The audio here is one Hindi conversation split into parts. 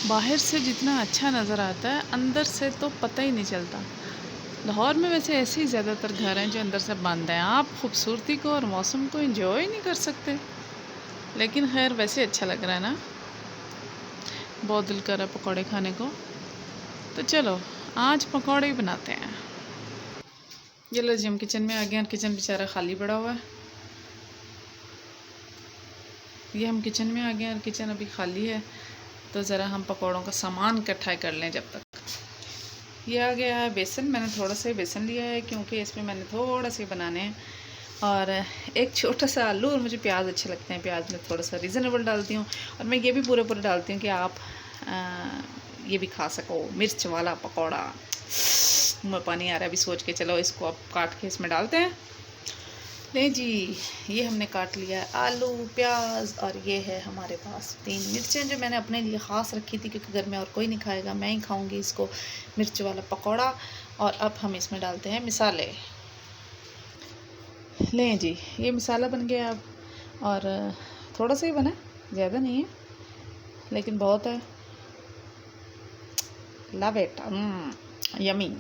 बाहर से जितना अच्छा नज़र आता है अंदर से तो पता ही नहीं चलता। लाहौर में वैसे ऐसे ही ज़्यादातर घर हैं जो अंदर से बंद हैं। आप खूबसूरती को और मौसम को एंजॉय नहीं कर सकते। लेकिन खैर वैसे अच्छा लग रहा है ना, बहुत दिल कर रहा है पकौड़े खाने को। तो चलो आज पकौड़े ही बनाते हैं। चलो जी हम किचन में आ गए हैं। किचन बेचारा खाली पड़ा हुआ है। ये हम किचन में आ गए हैं और किचन अभी खाली है। तो ज़रा हम पकौड़ों का सामान इकट्ठा कर लें जब तक। ये आ गया है बेसन। मैंने थोड़ा सा बेसन लिया है क्योंकि इसमें मैंने थोड़ा से बनाने हैं। और एक छोटा सा आलू और मुझे प्याज अच्छे लगते हैं। प्याज में थोड़ा सा रीज़नेबल डालती हूँ। और मैं ये भी पूरे पूरे डालती हूँ कि आप ये भी खा सको। मिर्च वाला पकौड़ा, मुँह में पानी आ रहा है अभी सोच के। चलो इसको अब काट के इसमें डालते हैं। नहीं जी, ये हमने काट लिया है आलू, प्याज और ये है हमारे पास 3 मिर्चें जो मैंने अपने लिए ख़ास रखी थी क्योंकि घर में और कोई नहीं खाएगा, मैं ही खाऊंगी इसको, मिर्च वाला पकौड़ा। और अब हम इसमें डालते हैं मिसाले। लें जी, ये मसाला बन गया अब। और थोड़ा सा ही बना है, ज़्यादा नहीं है लेकिन बहुत है। Love it, yummy.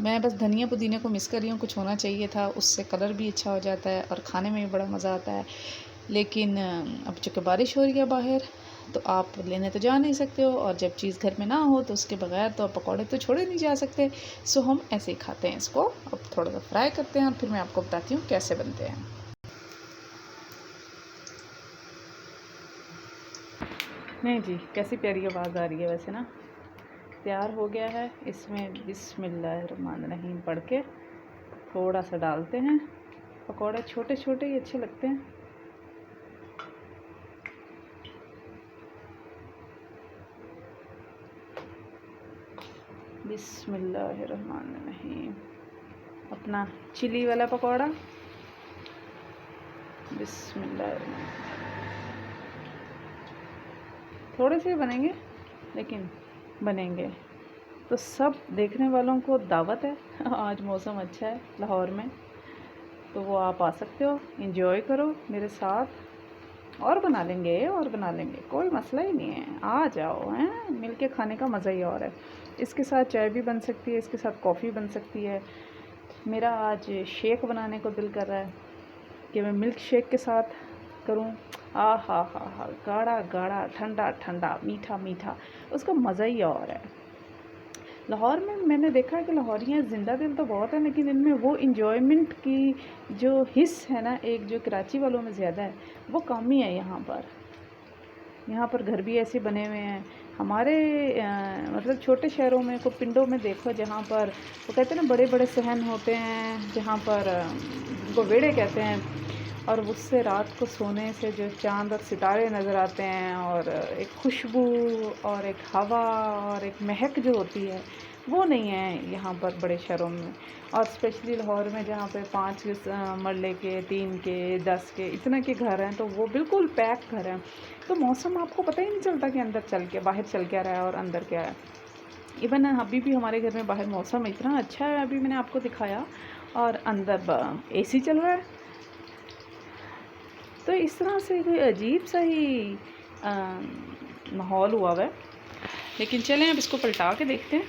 मैं बस धनिया पुदीने को मिस कर रही हूँ, कुछ होना चाहिए था, उससे कलर भी अच्छा हो जाता है और खाने में भी बड़ा मज़ा आता है। लेकिन अब चूँकि बारिश हो रही है बाहर, तो आप लेने तो जा नहीं सकते हो, और जब चीज़ घर में ना हो तो उसके बगैर तो आप पकौड़े तो छोड़े नहीं जा सकते। सो हम ऐसे ही खाते हैं इसको। अब थोड़ा सा फ्राई करते हैं और फिर मैं आपको बताती हूँ कैसे बनते हैं। नहीं जी, कैसी प्यारी आवाज़ आ रही है वैसे ना। तैयार हो गया है। इसमें बिस्मिल्लाहिर्रहमानिर्रहीम पढ़ के थोड़ा सा डालते हैं। पकौड़े छोटे छोटे ही अच्छे लगते हैं। बिस्मिल्लाहिर्रहमानिर्रहीम। अपना चिली वाला पकौड़ा। बिस्मिल्लाहिर्रहमानिर्रहीम। थोड़े से बनेंगे लेकिन बनेंगे। तो सब देखने वालों को दावत है। आज मौसम अच्छा है लाहौर में, तो वो आप आ सकते हो, एंजॉय करो मेरे साथ। और बना लेंगे, और बना लेंगे, कोई मसला ही नहीं है। आ जाओ, हैं, मिल के खाने का मज़ा ही और है। इसके साथ चाय भी बन सकती है, इसके साथ कॉफ़ी बन सकती है। मेरा आज शेक बनाने को दिल कर रहा है कि मैं मिल्क शेक के साथ करूं। आ हा, गाढ़ा गाढ़ा, ठंडा ठंडा, मीठा मीठा, उसका मज़ा ही और है। लाहौर में मैंने देखा है कि लाहौरियाँ ज़िंदा दिल तो बहुत है, लेकिन इनमें वो इंजॉयमेंट की जो हिस्स है ना, एक जो कराची वालों में ज़्यादा है, वो कम ही है यहाँ पर। यहाँ पर घर भी ऐसे बने हुए हैं। हमारे मतलब छोटे शहरों में, को पिंडों में देखो, जहाँ पर वो कहते हैं ना बड़े बड़े सहन होते हैं, जहाँ पर उनको वेड़े कहते हैं, और उससे रात को सोने से जो चाँद और सितारे नज़र आते हैं, और एक खुशबू और एक हवा और एक महक जो होती है, वो नहीं है यहाँ पर बड़े शहरों में। और स्पेशली लाहौर में जहाँ पे 5 मरले के, 3 के, 10 के इतना के घर हैं, तो वो बिल्कुल पैक घर हैं। तो मौसम आपको पता ही नहीं चलता कि अंदर चल के बाहर चल क्या रहा है और अंदर क्या है। इवन अभी भी हमारे घर में बाहर मौसम इतना अच्छा है, अभी मैंने आपको दिखाया, और अंदर एसी चल रहा है। तो इस तरह से कोई अजीब सा ही माहौल हुआ हुआ है। लेकिन चलें अब इसको पलटा के देखते हैं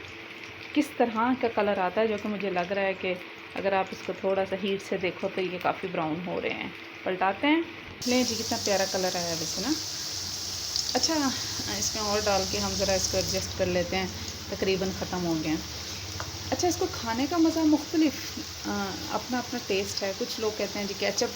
किस तरह का कलर आता है, जो कि मुझे लग रहा है कि अगर आप इसको थोड़ा सा हीट से देखो तो ये काफ़ी ब्राउन हो रहे हैं। पलटाते हैं। लें जी, कितना प्यारा कलर आया वैसे ना। अच्छा, इसमें और डाल के हम ज़रा इसको एडजस्ट कर लेते हैं। तकरीबन ख़त्म हो गए हैं। अच्छा, इसको खाने का मज़ा मुख्तलिफ अपना अपना टेस्ट है। कुछ लोग कहते हैं जी केचप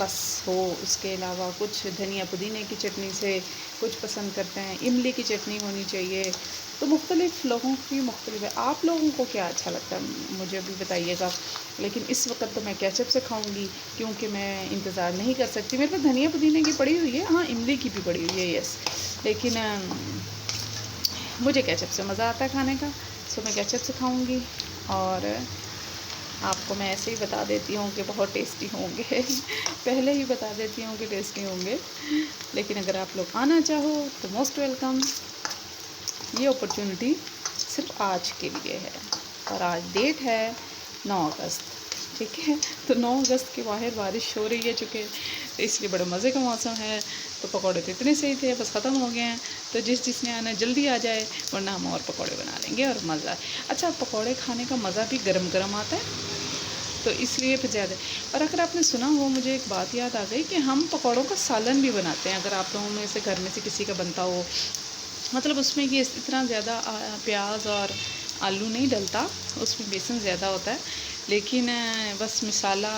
बस हो, उसके अलावा कुछ धनिया पुदीने की चटनी से कुछ पसंद करते हैं, इमली की चटनी होनी चाहिए। तो मुख्तलिफ लोगों की मुख्तलिफ है। आप लोगों को क्या अच्छा लगता है मुझे भी बताइएगा। लेकिन इस वक्त तो मैं केचप से खाऊंगी क्योंकि मैं इंतज़ार नहीं कर सकती। मेरे पास धनिया पुदीने की पड़ी हुई है, हाँ इमली की भी पड़ी हुई है, यस। लेकिन मुझे केचप से मज़ा आता है खाने का, सो मैं केचप से खाऊंगी। और आपको मैं ऐसे ही बता देती हूँ कि बहुत टेस्टी होंगे। पहले ही बता देती हूँ कि टेस्टी होंगे। लेकिन अगर आप लोग आना चाहो तो मोस्ट वेलकम। ये अपॉर्चुनिटी सिर्फ आज के लिए है, और आज डेट है 9 अगस्त, ठीक है। तो 9 अगस्त के बाहर बारिश हो रही है, चूँकि तो इसलिए बड़े मज़े का मौसम है। तो पकौड़े तो इतने सही थे, बस ख़त्म हो गए हैं। तो जिसने आना जल्दी आ जाए, वरना हम और पकौड़े बना लेंगे और मज़ा। अच्छा, पकौड़े खाने का मज़ा भी गरम गरम आता है, तो इसलिए फिर ज़्यादा। और अगर आपने सुना हो, मुझे एक बात याद आ गई कि हम पकौड़ों का सालन भी बनाते हैं। अगर आप लोगों में से घर में से किसी का बनता हो, मतलब उसमें ये इतना ज़्यादा प्याज और आलू नहीं डलता, उसमें बेसन ज़्यादा होता है, लेकिन बस मसाला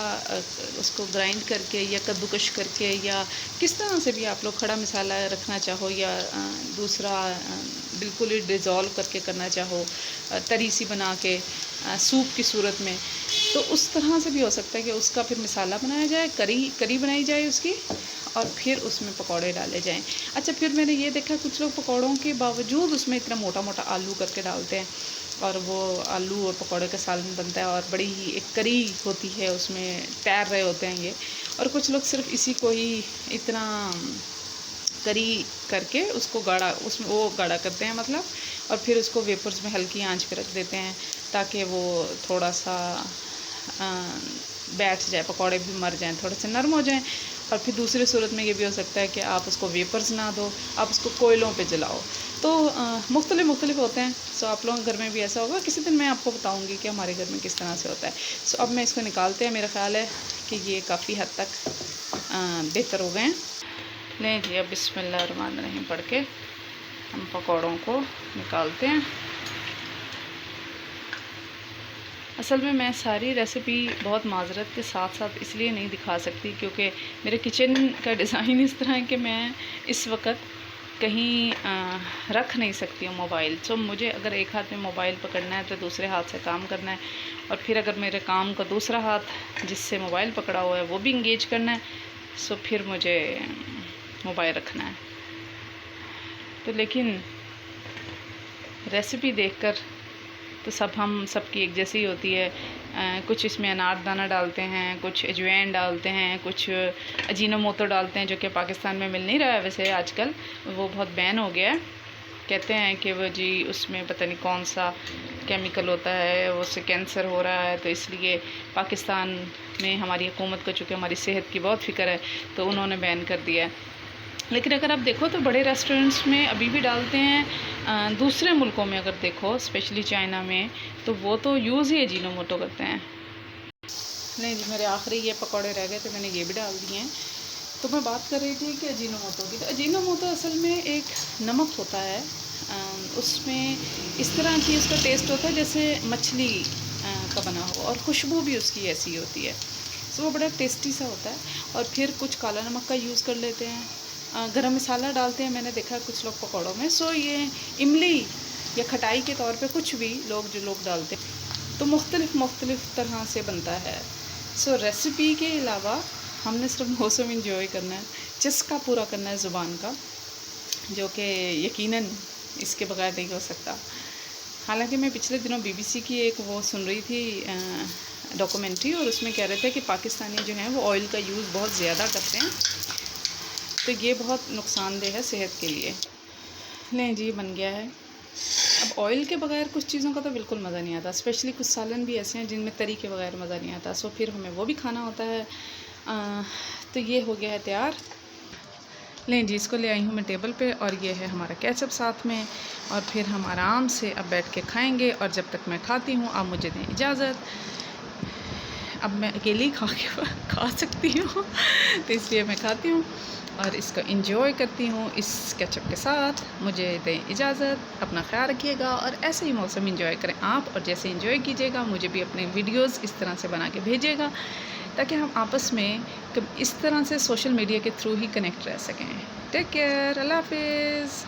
उसको ग्राइंड करके या कद्दूकश करके या किस तरह से भी आप लोग खड़ा मसाला रखना चाहो या दूसरा बिल्कुल ही डिज़ोल्व करके करना चाहो, तरी सी बना के सूप की सूरत में, तो उस तरह से भी हो सकता है कि उसका फिर मसाला बनाया जाए, करी बनाई जाए उसकी, और फिर उसमें पकौड़े डाले जाएं। अच्छा, फिर मैंने ये देखा कुछ लोग पकौड़ों के बावजूद उसमें इतना मोटा मोटा आलू करके डालते हैं, और वो आलू और पकौड़े का सालन बनता है, और बड़ी ही एक करी होती है, उसमें तैर रहे होते हैं ये। और कुछ लोग सिर्फ इसी को ही इतना करी करके उसको गाढ़ा, उसमें वो गाढ़ा करते हैं मतलब, और फिर उसको वेपर्स में हल्की आंच पे रख देते हैं ताकि वो थोड़ा सा बैठ जाए, पकौड़े भी मर जाएं, थोड़े से नरम हो जाएं। और फिर दूसरी सूरत में ये भी हो सकता है कि आप उसको वेपर्स ना दो, आप उसको कोयलों पे जलाओ। तो मुख्तलिफ होते हैं। सो आप लोगों के घर में भी ऐसा होगा, किसी दिन मैं आपको बताऊंगी कि हमारे घर में किस तरह से होता है। सो अब मैं इसको निकालते हैं, मेरा ख्याल है कि ये काफ़ी हद तक बेहतर हो गए हैं। लें जी, अब बिस्मिल्लाहिर्रहमानिर्रहीम पढ़ के हम पकौड़ों को निकालते हैं। असल में मैं सारी रेसिपी बहुत माजरत के साथ साथ इसलिए नहीं दिखा सकती क्योंकि मेरे किचन का डिज़ाइन इस तरह है कि मैं इस वक्त कहीं रख नहीं सकती हूँ मोबाइल। सो मुझे अगर एक हाथ में मोबाइल पकड़ना है तो दूसरे हाथ से काम करना है, और फिर अगर मेरे काम का दूसरा हाथ जिससे मोबाइल पकड़ा हुआ है वो भी इंगेज करना है, सो फिर मुझे मोबाइल रखना है। तो लेकिन रेसिपी देखकर तो हम सबकी एक जैसी होती है। कुछ इसमें अनारदाना डालते हैं, कुछ अजवाइन डालते हैं, कुछ अजीनोमोटो डालते हैं, जो कि पाकिस्तान में मिल नहीं रहा है वैसे आजकल, वो बहुत बैन हो गया है। कहते हैं कि वो जी उसमें पता नहीं कौन सा केमिकल होता है, वो उससे कैंसर हो रहा है, तो इसलिए पाकिस्तान में हमारी हुकूमत को चूँकि हमारी सेहत की बहुत फ़िक्र है तो उन्होंने बैन कर दिया है। लेकिन अगर आप देखो तो बड़े रेस्टोरेंट्स में अभी भी डालते हैं। दूसरे मुल्कों में अगर देखो, स्पेशली चाइना में, तो वो तो यूज़ ही अजीनोमोटो करते हैं। नहीं जी, मेरे आखिरी ये पकौड़े रह गए तो मैंने ये भी डाल दिए हैं। तो मैं बात कर रही थी कि अजीनोमोटो की, तो अजीनोमोटो असल में एक नमक होता है, उसमें इस तरह की उसका टेस्ट होता है जैसे मछली का बना हुआ, और खुशबू भी उसकी ऐसी होती है। सो वो बड़ा टेस्टी सा होता है। और फिर कुछ काला नमक का यूज़ कर लेते हैं, गरम मसाला डालते हैं, मैंने देखा है कुछ लोग पकौड़ों में। सो ये इमली या खटाई के तौर पे कुछ भी जो लोग डालते हैं, तो मुख्तलिफ तरह से बनता है। सो रेसिपी के अलावा हमने सिर्फ मौसम इंजॉय करना है, चस्का पूरा करना है ज़ुबान का, जो कि यकीनन इसके बगैर नहीं हो सकता। हालांकि मैं पिछले दिनों BBC की एक वो सुन रही थी डॉक्यूमेंट्री, और उसमें कह रहे थे कि पाकिस्तानी जो हैं वो ऑयल का यूज़ बहुत ज़्यादा करते हैं, तो ये बहुत नुकसानदेह है सेहत के लिए। लें जी, बन गया है। अब ऑयल के बगैर कुछ चीज़ों का तो बिल्कुल मज़ा नहीं आता, स्पेशली कुछ सालन भी ऐसे हैं जिनमें तरी के बगैर मज़ा नहीं आता। सो फिर हमें वो भी खाना होता है। तो ये हो गया है तैयार। लें जी, इसको ले आई हूँ मैं टेबल पे, और ये है हमारा केचप साथ में, और फिर हम आराम से अब बैठ के खाएँगे। और जब तक मैं खाती हूँ आप मुझे दें इजाज़त। अब मैं अकेली खा सकती हूँ तो इसलिए मैं खाती हूँ और इसको एंजॉय करती हूँ इस केचप के साथ। मुझे दें इजाज़त, अपना ख्याल रखिएगा और ऐसे ही मौसम एंजॉय करें आप, और जैसे एंजॉय कीजिएगा मुझे भी अपने वीडियोस इस तरह से बना के भेजिएगा, ताकि हम आपस में इस तरह से सोशल मीडिया के थ्रू ही कनेक्ट रह सकें। टेक केयर, अल्लाह हाफिज़।